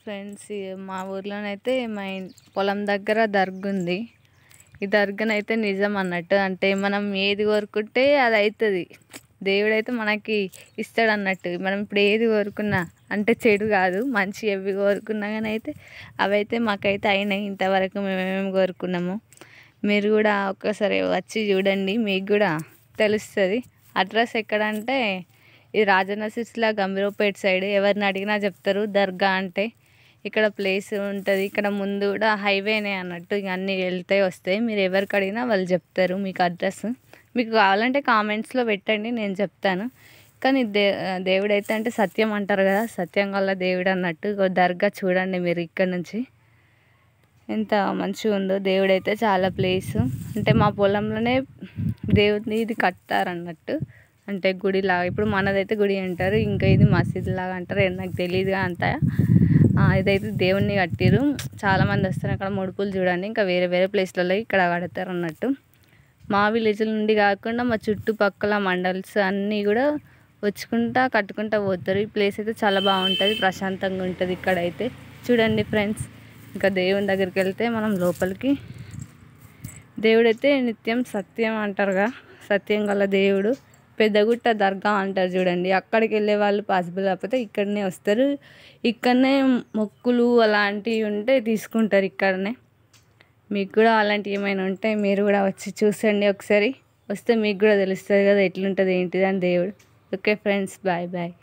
Friends, మా ఊర్లోనైతే పొలం దగ్గర దర్గా ఉంది. ఈ దర్గానైతే నిజం అన్నట్టు, అంటే మనం ఏది కోరుకుంటే అది అవుతుంది. దేవుడైతే మనకి ఇస్తాడు అన్నట్టు. మనం ఇప్పుడు ఏది కోరుకున్నా, అంటే చెడు కాదు, మంచి ఎవి కోరుకున్నా కానీ అయితే అవైతే మాకైతే అయినాయి. ఇంతవరకు మేమేమేమి కోరుకున్నాము మీరు కూడా ఒక్కసారి వచ్చి చూడండి, మీకు కూడా తెలుస్తుంది. అడ్రస్ ఎక్కడంటే ఇది రాజన్న సిరిసిల్ల గంభీరావుపేట సైడ్. ఎవరిని అడిగినా చెప్తారు దర్గా అంటే. ఇక్కడ ప్లేస్ ఉంటుంది, ఇక్కడ ముందు కూడా హైవేనే అన్నట్టు. ఇక అన్నీ వెళ్తాయి వస్తాయి, మీరు ఎవరికి అడిగినా వాళ్ళు చెప్తారు మీకు అడ్రస్. మీకు కావాలంటే కామెంట్స్లో పెట్టండి, నేను చెప్తాను. కానీ దేవుడైతే అంటే సత్యం అంటారు కదా, సత్యం వల్ల దేవుడు అన్నట్టు. దర్గా చూడండి మీరు ఇక్కడ నుంచి ఎంత మంచిగా ఉందో. దేవుడైతే చాలా ప్లేసు, అంటే మా పొలంలోనే దేవుడిని ఇది కట్టారన్నట్టు. అంటే గుడిలాగా, ఇప్పుడు మనదైతే గుడి అంటారు, ఇంకా ఇది మసీద్ లాగా అంటారు, నాకు తెలియదుగా అంత. ఇదైతే దేవుణ్ణి కట్టిరు. చాలామంది వస్తారు అక్కడ ముడుపులు చూడండి. ఇంకా వేరే వేరే ప్లేస్లలో ఇక్కడ కడతారు అన్నట్టు. మా విలేజ్ నుండి కాకుండా మా చుట్టుపక్కల మండల్స్ అన్నీ కూడా వచ్చుకుంటా కట్టుకుంటా పోతారు. ఈ ప్లేస్ అయితే చాలా బాగుంటుంది, ప్రశాంతంగా ఉంటుంది ఇక్కడైతే. చూడండి ఫ్రెండ్స్, ఇంకా దేవుని దగ్గరికి వెళ్తే మనం లోపలికి, దేవుడైతే నిత్యం సత్యం అంటారుగా, సత్యం గల దేవుడు. పెద్దగుట్ట దర్గా అంటారు చూడండి, అక్కడికి వెళ్ళే వాళ్ళు పాసిబుల్ కాకపోతే ఇక్కడనే వస్తారు. ఇక్కడనే మొక్కులు అలాంటివి ఉంటే తీసుకుంటారు ఇక్కడనే. మీకు కూడా అలాంటివి ఏమైనా ఉంటే మీరు కూడా వచ్చి చూసండి ఒకసారి. వస్తే మీకు కూడా తెలుస్తుంది కదా ఎట్లుంటుంది ఏంటిది అని దేవుడు. Okay friends, bye bye.